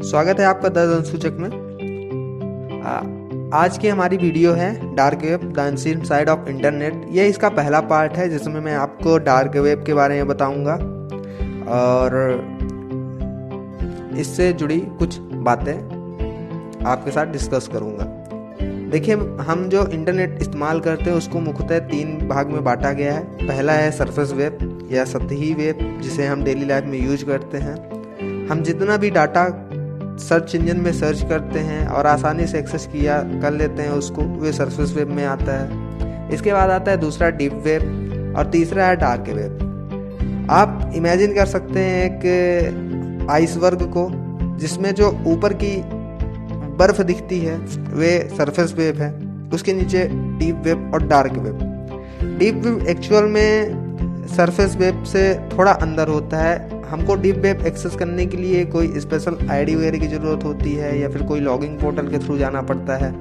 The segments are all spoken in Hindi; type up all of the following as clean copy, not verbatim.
स्वागत है आपका द अनुसूचक में। आज की हमारी वीडियो है dark web the unseen side of internet. ये इसका पहला पार्ट है जिसमें मैं आपको डार्क वेब के बारे में बताऊंगा और इससे जुड़ी कुछ बातें आपके साथ डिस्कस करूंगा। देखिए, हम जो इंटरनेट इस्तेमाल करते हैं उसको मुख्यतः 3 भाग में बांटा गया है। पहला है सरफेस वेब या सतही वेब, जिसे हम डेली लाइफ में यूज करते हैं। हम जितना भी डाटा सर्च इंजन में सर्च करते हैं और आसानी से एक्सेस किया कर लेते हैं उसको, वे सरफेस वेब में आता है। इसके बाद आता है दूसरा डीप वेब और तीसरा है डार्क वेब। आप इमेजिन कर सकते हैं एक आइसबर्ग को, जिसमें जो ऊपर की बर्फ दिखती है वे सरफेस वेब है, उसके नीचे डीप वेब और dark web. Deep web actual में सरफेस वेब से थोड़ा अंदर होता है। हमको डीप वेब एक्सेस करने के लिए कोई स्पेशल आईडी वगैरह की ज़रूरत होती है या फिर कोई लॉगिंग पोर्टल के थ्रू जाना पड़ता है।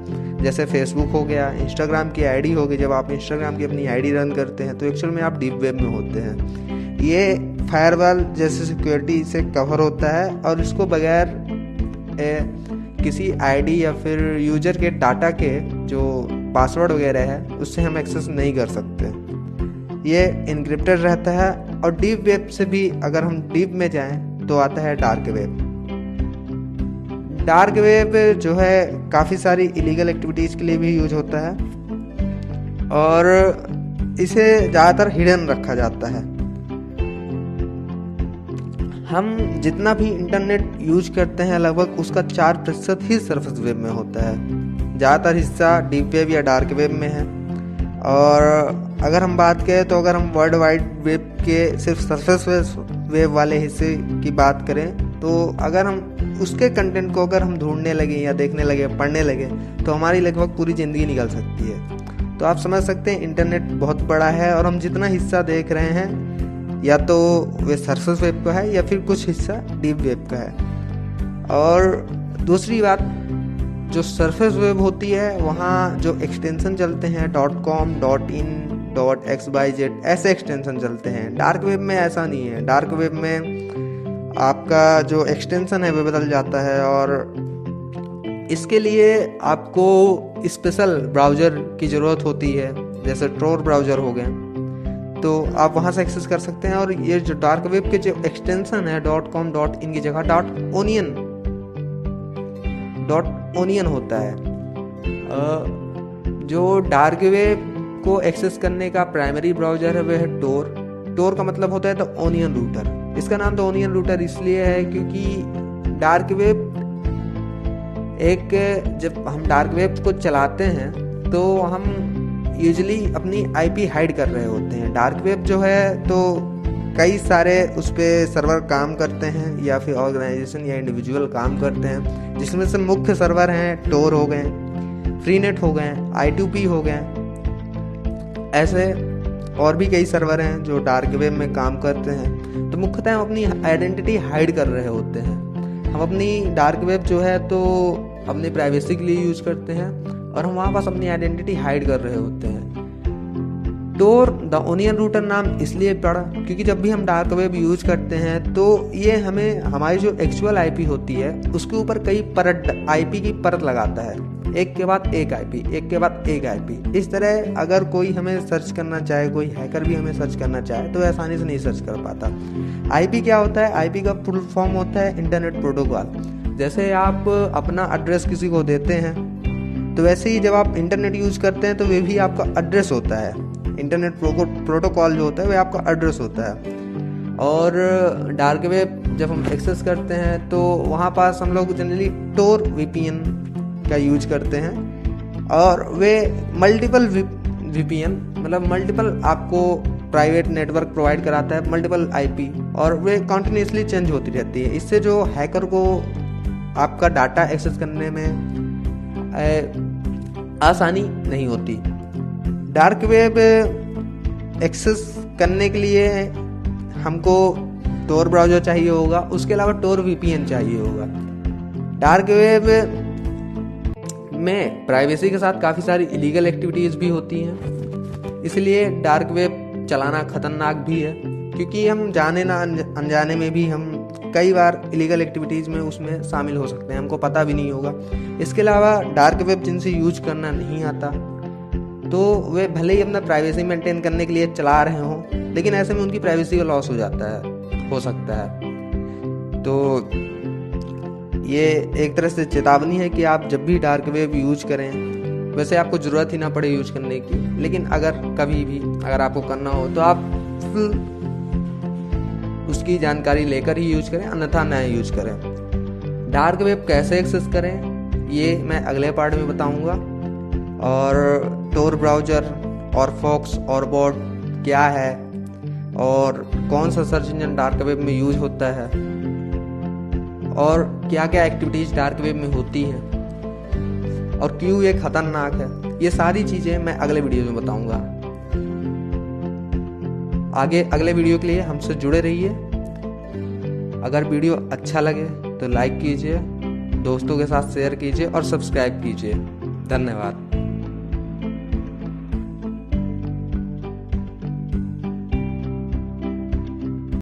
जैसे फेसबुक हो गया, इंस्टाग्राम की आईडी होगी। जब आप इंस्टाग्राम की अपनी आईडी रन करते हैं तो एक्चुअल में आप डीप वेब में होते हैं। ये फायरवॉल जैसे सिक्योरिटी से कवर होता है और इसको बगैर किसी आईडी या फिर यूजर के डाटा के जो पासवर्ड वगैरह है उससे हम एक्सेस नहीं कर सकते। ये इनक्रिप्टेड रहता है। और डीप वेब से भी अगर हम डीप में जाएं तो आता है डार्क वेब। डार्क वेब जो है काफ़ी सारी इलीगल एक्टिविटीज़ के लिए भी यूज होता है और इसे ज़्यादातर हिडन रखा जाता है। हम जितना भी इंटरनेट यूज करते हैं लगभग उसका 4% ही सरफेस वेब में होता है। ज़्यादातर हिस्सा डीप वेब या डार्क वेब में है। और अगर हम बात करें तो अगर हम वर्ल्ड वाइड वेब के सिर्फ सरफेस वेब वाले हिस्से की बात करें तो अगर हम उसके कंटेंट को अगर हम ढूंढने लगे या देखने लगे, पढ़ने लगे तो हमारी लगभग पूरी ज़िंदगी निकल सकती है। तो आप समझ सकते हैं इंटरनेट बहुत बड़ा है और हम जितना हिस्सा देख रहे हैं या तो वे सरफेस वेब का है या फिर कुछ हिस्सा डीप वेब का है। और दूसरी बात, जो सरफेस वेब होती है वहाँ जो एक्सटेंशन चलते हैं .com, .in, .xyz ऐसे एक्सटेंशन चलते हैं। डार्क वेब में ऐसा नहीं है। डार्क वेब में आपका जो एक्सटेंशन है वो बदल जाता है और इसके लिए आपको स्पेशल ब्राउज़र की ज़रूरत होती है, जैसे ट्रोर ब्राउज़र हो गए, तो आप वहाँ से एक्सेस कर सकते हैं। और ये जो डार्क वेब के जो एक्सटेंशन है .com, .in की जगह .onion होता है। जो डार्क वेब को एक्सेस करने का प्राइमरी ब्राउज़र है वह है टोर। टोर का मतलब होता है द ओनियन रूटर। इसका नाम द ओनियन रूटर इसलिए है क्योंकि डार्क वेब जब हम डार्क वेब को चलाते हैं तो हम यूजुअली अपनी आईपी हाइड कर रहे होते हैं। डार्क वेब जो है तो कई सारे उस पर सर्वर काम करते हैं या फिर ऑर्गेनाइजेशन या इंडिविजुअल काम करते हैं, जिसमें से मुख्य सर्वर हैं टोर हो गए, फ्रीनेट हो गए, I2P हो गए। ऐसे और भी कई सर्वर हैं जो डार्क वेब में काम करते हैं। तो मुख्यतः हम अपनी आइडेंटिटी हाइड कर रहे होते हैं। हम अपनी डार्क वेब जो है तो अपनी प्राइवेसी के लिए यूज करते हैं और हम वहाँ पास अपनी आइडेंटिटी हाइड कर रहे होते हैं। टोर द ओनियन रूटर नाम इसलिए पड़ा क्योंकि जब भी हम डार्क वेब यूज करते हैं तो ये हमें हमारी जो एक्चुअल आईपी होती है उसके ऊपर कई परत आईपी की परत लगाता है, एक के बाद एक आईपी, एक के बाद एक आईपी। इस तरह अगर कोई हमें सर्च करना चाहे, कोई हैकर भी हमें सर्च करना चाहे तो आसानी से नहीं सर्च कर पाता। आईपी क्या होता है? आईपी का फुल फॉर्म होता है इंटरनेट प्रोटोकॉल। जैसे आप अपना एड्रेस किसी को देते हैं तो वैसे ही जब आप इंटरनेट यूज करते हैं तो वे भी आपका एड्रेस होता है। इंटरनेट प्रोटोकॉल जो होता है वह आपका एड्रेस होता है। और डार्क वेब जब हम एक्सेस करते हैं तो वहाँ पास हम लोग जनरली टोर VPN का यूज करते हैं और वे मल्टीपल VPN मतलब मल्टीपल आपको प्राइवेट नेटवर्क प्रोवाइड कराता है, मल्टीपल आईपी, और वे कॉन्टिन्यूसली चेंज होती रहती है। इससे जो हैकर को आपका डाटा एक्सेस करने में आसानी नहीं होती। डार्क वेब एक्सेस करने के लिए हमको टोर ब्राउज़र चाहिए होगा, उसके अलावा टोर VPN चाहिए होगा। डार्क वेब में प्राइवेसी के साथ काफ़ी सारी इलीगल एक्टिविटीज़ भी होती हैं, इसलिए डार्क वेब चलाना ख़तरनाक भी है क्योंकि हम जाने ना अनजाने में भी हम कई बार इलीगल एक्टिविटीज़ में उसमें शामिल हो सकते हैं, हमको पता भी नहीं होगा। इसके अलावा डार्क वेब जिनसे यूज करना नहीं आता तो वे भले ही अपना प्राइवेसी मेंटेन करने के लिए चला रहे हों, लेकिन ऐसे में उनकी प्राइवेसी का लॉस हो सकता है। तो ये एक तरह से चेतावनी है कि आप जब भी डार्क वेब यूज करें, वैसे आपको ज़रूरत ही ना पड़े यूज करने की, लेकिन अगर कभी भी अगर आपको करना हो तो आप उसकी जानकारी लेकर ही यूज करें, अन्यथा ना यूज करें। डार्क वेब कैसे एक्सेस करें ये मैं अगले पार्ट में बताऊंगा, और टोर ब्राउज़र और फॉक्स और बोर्ड क्या है और कौन सा सर्च इंजन डार्क वेब में यूज होता है और क्या क्या एक्टिविटीज़ डार्क वेब में होती हैं और क्यों ये खतरनाक है, ये सारी चीज़ें मैं अगले वीडियो में बताऊंगा। आगे अगले वीडियो के लिए हमसे जुड़े रहिए। अगर वीडियो अच्छा लगे तो लाइक कीजिए, दोस्तों के साथ शेयर कीजिए और सब्सक्राइब कीजिए। धन्यवाद।